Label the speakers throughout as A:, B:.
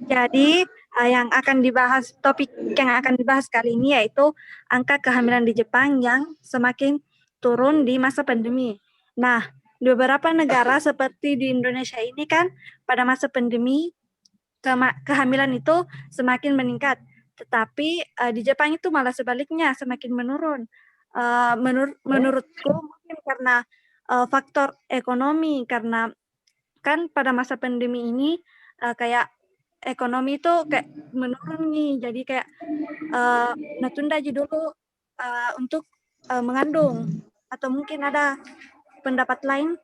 A: Jadi topik yang akan dibahas kali ini yaitu angka kehamilan di Jepang yang semakin turun di masa pandemi. Nah, di beberapa negara seperti di Indonesia ini kan pada masa pandemi kehamilan itu semakin meningkat, tetapi di Jepang itu malah sebaliknya semakin menurun. Menurutku mungkin karena faktor ekonomi, karena kan pada masa pandemi ini kayak ekonomi itu kayak menurun nih, jadi kayak natunda aja dulu untuk mengandung, atau mungkin ada pendapat lain.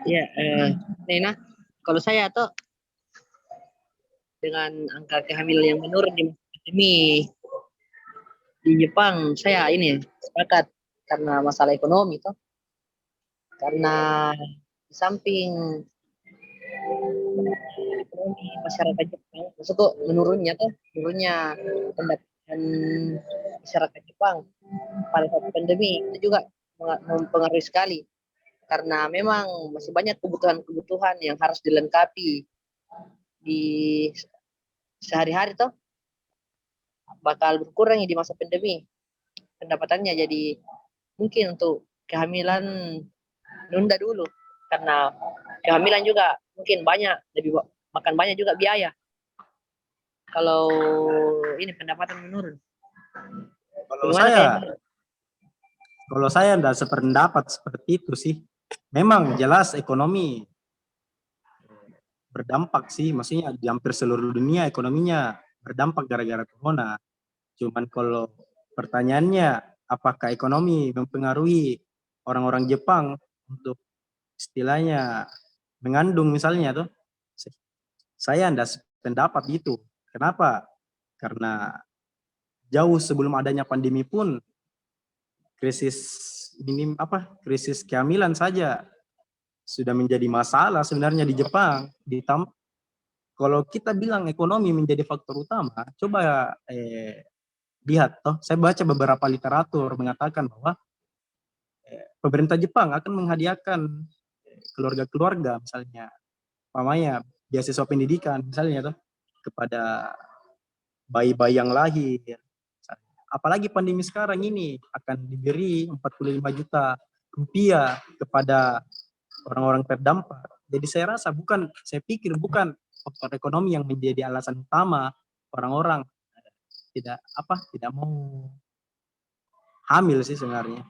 B: Ya, Nena, kalau saya tuh dengan angka kehamilan yang menurun di masa pandemi di Jepang, saya ini sepakat karena masalah ekonomi tuh. Karena di samping ekonomi masyarakat Jepang, maksudku menurunnya pendapatan masyarakat Jepang pada saat pandemi itu juga mempengaruhi sekali karena memang masih banyak kebutuhan-kebutuhan yang harus dilengkapi di sehari-hari tuh bakal berkurang di masa pandemi pendapatannya, jadi mungkin untuk kehamilan nunda dulu karena kehamilan juga mungkin makan banyak juga biaya kalau ini pendapatan menurun.
C: Kalau
B: Gimana
C: saya,
B: kayak
C: kalau saya tidak sependapat seperti itu sih. Memang jelas ekonomi berdampak sih, maksudnya di hampir seluruh dunia ekonominya berdampak gara-gara corona. Cuman kalau pertanyaannya, apakah ekonomi mempengaruhi orang-orang Jepang untuk istilahnya mengandung misalnya tuh, saya tidak sependapat itu. Kenapa? Karena jauh sebelum adanya pandemi pun krisis kehamilan saja sudah menjadi masalah sebenarnya di Jepang. Kalau kita bilang ekonomi menjadi faktor utama, coba lihat toh, saya baca beberapa literatur mengatakan bahwa pemerintah Jepang akan menghadiahkan keluarga-keluarga misalnya, mamanya beasiswa pendidikan misalnya toh kepada bayi-bayi yang lahir. Apalagi pandemi sekarang ini akan diberi 45 juta rupiah kepada orang-orang terdampak. Jadi saya pikir bukan faktor ekonomi yang menjadi alasan utama orang-orang tidak mau hamil sih sebenarnya.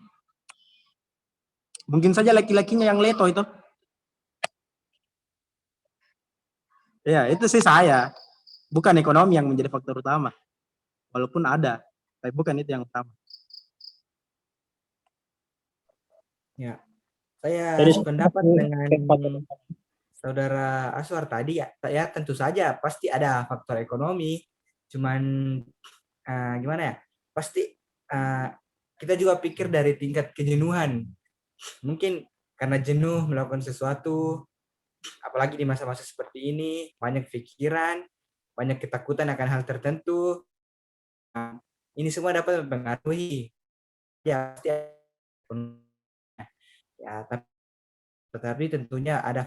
C: Mungkin saja laki-lakinya yang leto itu. Ya, itu sih saya. Bukan ekonomi yang menjadi faktor utama. Walaupun ada, tapi bukan itu yang utama.
D: Ya, saya sependapat dengan Saudara Aswar tadi ya. Tentu saja pasti ada faktor ekonomi. Cuman gimana ya? Pasti kita juga pikir dari tingkat kejenuhan. Mungkin karena jenuh melakukan sesuatu, apalagi di masa-masa seperti ini, banyak pikiran, banyak ketakutan akan hal tertentu. Ini semua dapat mempengaruhi. Ya, tetapi tentunya ada.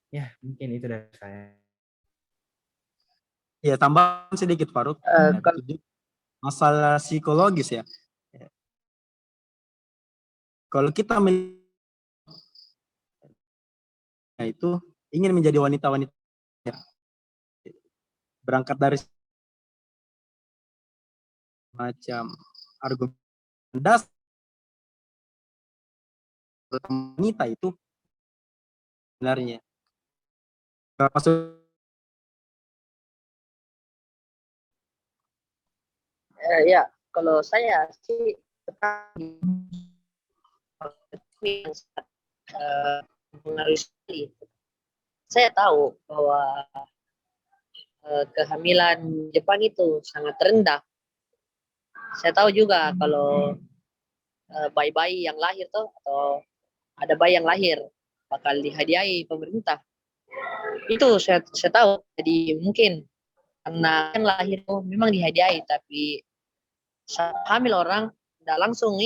D: Ya, mungkin itu dari saya.
C: Ya, tambahan sedikit Faruk. Masalah psikologis ya. Kalau kita itu ingin menjadi wanita-wanita ya, berangkat dari macam argumen dasar wanita itu sebenarnya
B: ya kalau saya sih mengaruhi sekali. Saya tahu bahwa kehamilan Jepang itu sangat rendah. Saya tahu juga kalau bayi-bayi yang lahir tuh atau ada bayi yang lahir bakal dihadiahi pemerintah. Itu saya tahu. Jadi mungkin Karena yang lahir tuh memang dihadiahi, tapi saat hamil orang tidak langsung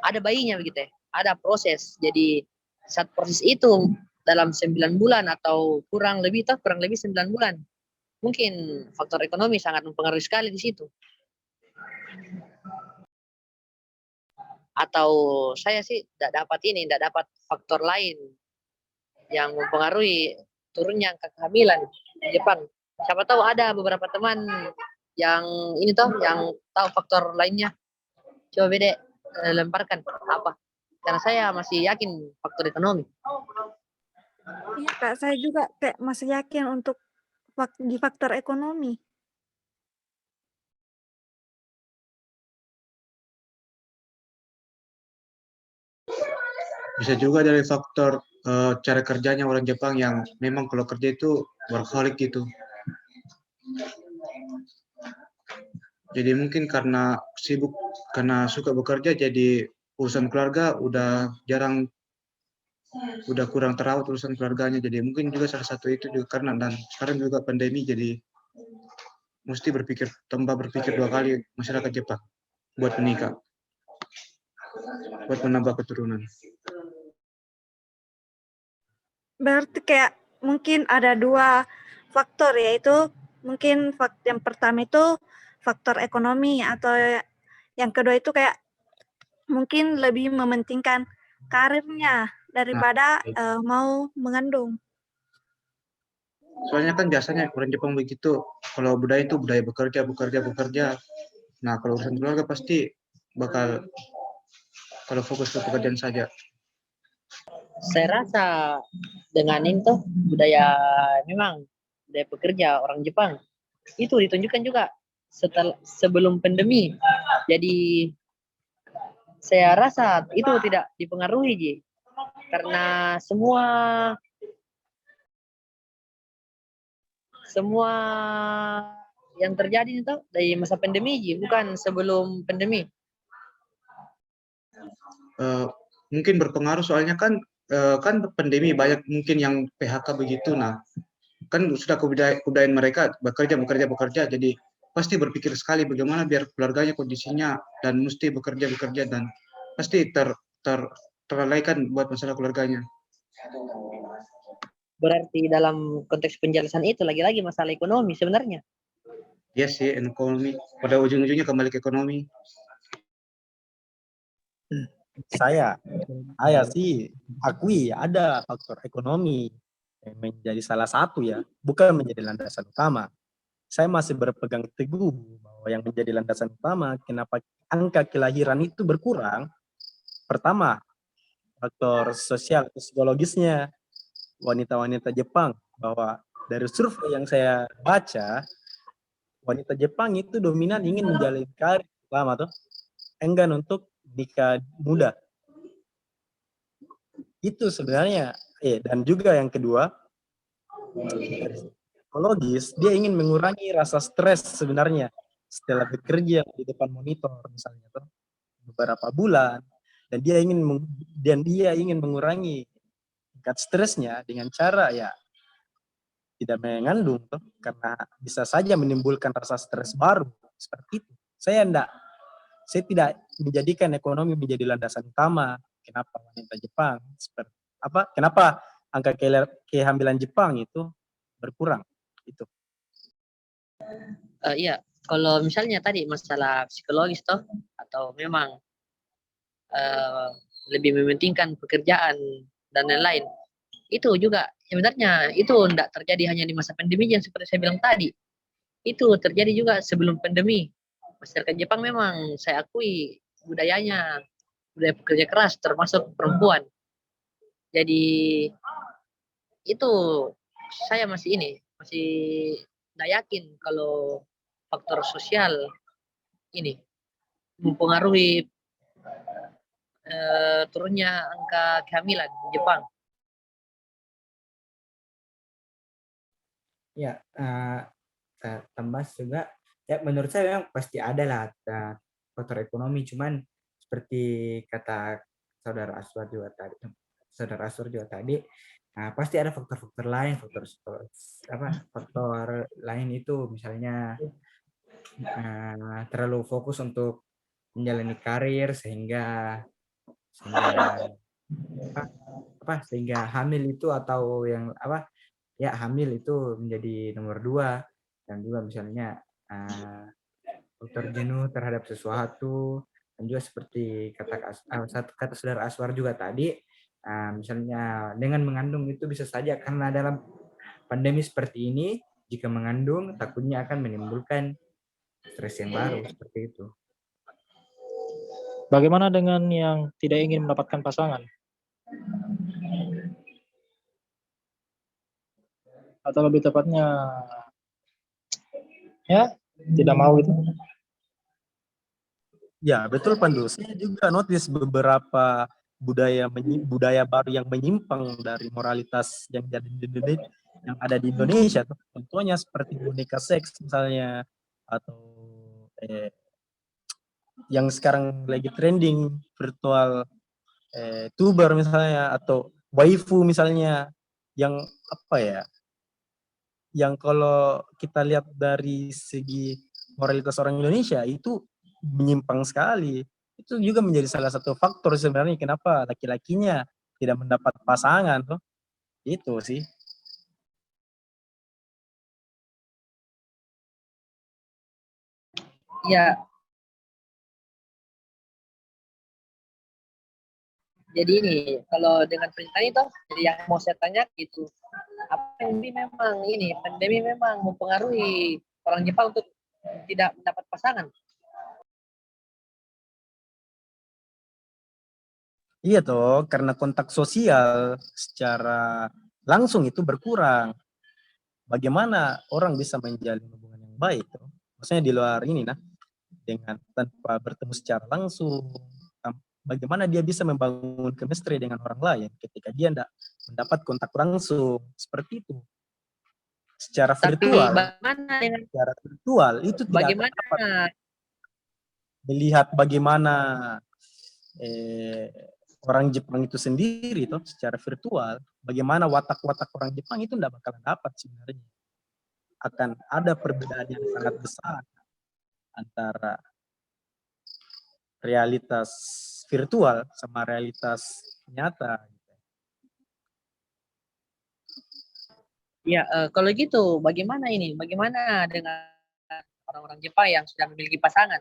B: ada bayinya begitu ya. Ada proses. Jadi saat proses itu dalam 9 bulan atau kurang lebih 9 bulan. Mungkin faktor ekonomi sangat mempengaruhi sekali di situ. Atau saya sih tidak dapat faktor lain yang mempengaruhi turunnya angka kehamilan di Jepang. Siapa tahu ada beberapa teman yang ini toh yang tahu faktor lainnya. Coba Bede lemparkan apa? Karena saya masih yakin faktor ekonomi.
A: Iya Kak, saya juga kayak masih yakin untuk di faktor ekonomi.
E: Bisa juga dari faktor cara kerjanya orang Jepang yang memang kalau kerja itu workaholic gitu. Jadi mungkin karena sibuk, karena suka bekerja, jadi urusan keluarga udah kurang terawat urusan keluarganya. Jadi mungkin juga salah satu itu juga karena, dan sekarang juga pandemi, jadi mesti tambah berpikir 2 kali masyarakat Jepang buat menikah, buat menambah keturunan.
A: Berarti kayak mungkin ada 2 faktor, yaitu mungkin yang pertama itu faktor ekonomi, atau yang kedua itu kayak mungkin lebih mementingkan karirnya daripada mau mengandung.
E: Soalnya kan biasanya orang Jepang begitu, kalau budaya itu budaya bekerja. Nah, kalau urusan keluarga pasti bakal kalau fokus ke pekerjaan saja.
B: Saya rasa dengan itu memang budaya pekerja orang Jepang itu ditunjukkan juga sebelum pandemi. Jadi saya rasa itu tidak dipengaruhi Ji. Karena semua yang terjadi itu dari masa pandemi Ji, bukan sebelum pandemi.
E: Mungkin berpengaruh, soalnya kan pandemi banyak mungkin yang PHK begitu. Nah, kan sudah kebudayaan mereka bekerja, jadi pasti berpikir sekali bagaimana biar keluarganya kondisinya, dan mesti bekerja dan pasti terlalaikan buat masalah keluarganya.
B: Berarti dalam konteks penjelasan itu lagi-lagi masalah ekonomi sebenarnya.
E: Iya sih, ekonomi. Pada ujung-ujungnya kembali ke ekonomi.
C: Saya sih akui ada faktor ekonomi yang menjadi salah satu ya, bukan menjadi landasan utama. Saya masih berpegang teguh bahwa yang menjadi landasan utama kenapa angka kelahiran itu berkurang. Pertama, faktor sosial atau psikologisnya wanita-wanita Jepang, bahwa dari survei yang saya baca, wanita Jepang itu dominan ingin menjalani karir lama tuh, enggan untuk nikah muda. Itu sebenarnya, dan juga yang kedua, dari psikologis, dia ingin mengurangi rasa stres sebenarnya setelah bekerja di depan monitor misalnya tuh beberapa bulan, dan dia ingin mengurangi tingkat stresnya dengan cara ya tidak mengandung tuh, karena bisa saja menimbulkan rasa stres baru seperti itu. Saya tidak menjadikan ekonomi menjadi landasan utama kenapa wanita Jepang kenapa angka kehamilan Jepang itu berkurang itu.
B: Iya, kalau misalnya tadi masalah psikologis toh, atau memang lebih mementingkan pekerjaan dan lain-lain, itu juga sebenarnya itu tidak terjadi hanya di masa pandemi yang seperti saya bilang tadi. Itu terjadi juga sebelum pandemi. Masyarakat Jepang memang saya akui budaya pekerja keras, termasuk perempuan. Jadi itu saya masih tidak yakin kalau faktor sosial ini mempengaruhi turunnya angka kehamilan di Jepang.
D: Ya, tambah juga ya, menurut saya memang pasti ada lah faktor ekonomi, cuman seperti kata saudara Aswar juga tadi, Nah, pasti ada faktor-faktor lain, faktor lain itu misalnya terlalu fokus untuk menjalani karir sehingga sehingga hamil itu atau yang hamil itu menjadi nomor 2, dan juga misalnya faktor jenuh terhadap sesuatu, dan juga seperti kata saudara Aswar juga tadi, misalnya dengan mengandung itu bisa saja karena dalam pandemi seperti ini jika mengandung takutnya akan menimbulkan stres yang baru seperti itu.
F: Bagaimana dengan yang tidak ingin mendapatkan pasangan? Atau lebih tepatnya, ya, tidak mau itu?
C: Ya, betul Pandu. Saya juga notice beberapa budaya baru yang menyimpang dari moralitas yang ada di Indonesia. Contohnya seperti boneka seks misalnya, atau yang sekarang lagi trending virtual tuber misalnya, atau waifu misalnya, yang apa ya? Yang kalau kita lihat dari segi moralitas orang Indonesia itu menyimpang sekali. Itu juga menjadi salah satu faktor sebenarnya kenapa laki-lakinya tidak mendapat pasangan tuh. Itu sih.
B: Ya, jadi ini kalau dengan pernyataan itu, jadi yang mau saya tanya gitu, apa ini memang pandemi memang mempengaruhi orang Jepang untuk tidak mendapat pasangan?
C: Iya toh, karena kontak sosial secara langsung itu berkurang. Bagaimana orang bisa menjalin hubungan yang baik toh? Maksudnya di luar ini dengan tanpa bertemu secara langsung. Bagaimana dia bisa membangun chemistry dengan orang lain ketika dia tidak mendapat kontak langsung seperti itu. Secara virtual itu tidak akan dapat melihat bagaimana orang Jepang itu sendiri toh secara virtual. Bagaimana watak-watak orang Jepang itu tidak bakalan dapat sebenarnya. Akan ada perbedaan yang sangat besar antara realitas virtual sama realitas nyata.
B: Ya, kalau gitu bagaimana ini? Bagaimana dengan orang-orang Jepang yang sudah memiliki pasangan?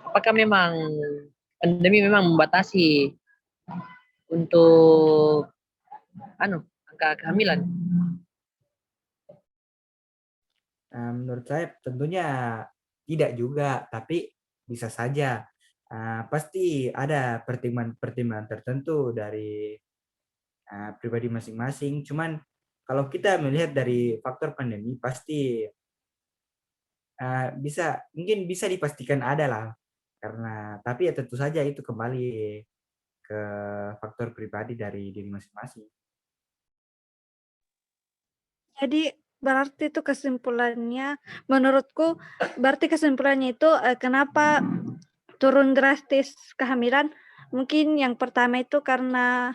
B: Apakah memang pandemi memang membatasi untuk angka kehamilan?
D: Menurut saya tentunya tidak juga, tapi bisa saja. Pasti ada pertimbangan tertentu dari pribadi masing-masing. Cuman kalau kita melihat dari faktor pandemi, pasti mungkin bisa dipastikan ada lah. Tapi ya tentu saja itu kembali ke faktor pribadi dari diri masing-masing.
A: Jadi berarti itu kesimpulannya, menurutku berarti kesimpulannya itu kenapa turun drastis kehamilan, mungkin yang pertama itu karena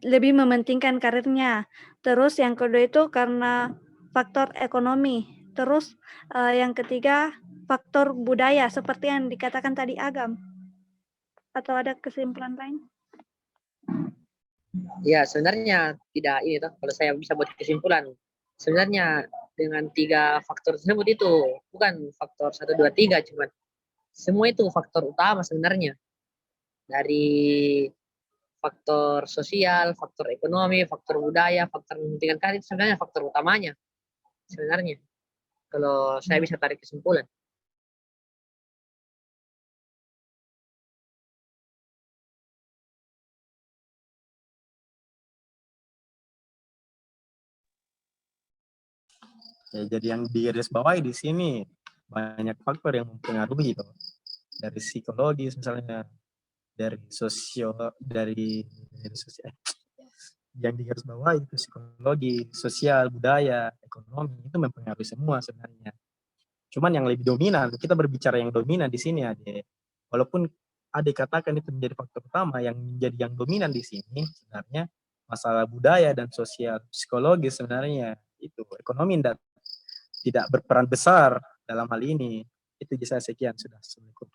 A: lebih mementingkan karirnya, terus yang kedua itu karena faktor ekonomi, terus yang ketiga faktor budaya seperti yang dikatakan tadi Agam. Atau ada kesimpulan lain?
B: Ya, sebenarnya tidak ini toh. Kalau saya bisa buat kesimpulan, sebenarnya dengan 3 faktor tersebut itu bukan faktor 1, 2, 3, cuman semua itu faktor utama sebenarnya. Dari faktor sosial, faktor ekonomi, faktor budaya, faktor mementingkan karir, sebenarnya faktor utamanya sebenarnya. Kalau saya bisa tarik kesimpulan.
C: Ya, jadi yang digarisbawahi di sini banyak faktor yang mempengaruhi toh. Dari psikologis misalnya, dari sosial, yang digarisbawahi itu psikologi, sosial, budaya, ekonomi, itu mempengaruhi semua sebenarnya. Cuman yang lebih dominan, kita berbicara yang dominan di sini aja. Walaupun dikatakan itu menjadi faktor utama, yang menjadi yang dominan di sini sebenarnya masalah budaya dan sosial psikologis sebenarnya. Itu ekonomi tidak berperan besar dalam hal ini. Itu bisa sekian sudah. Assalamualaikum.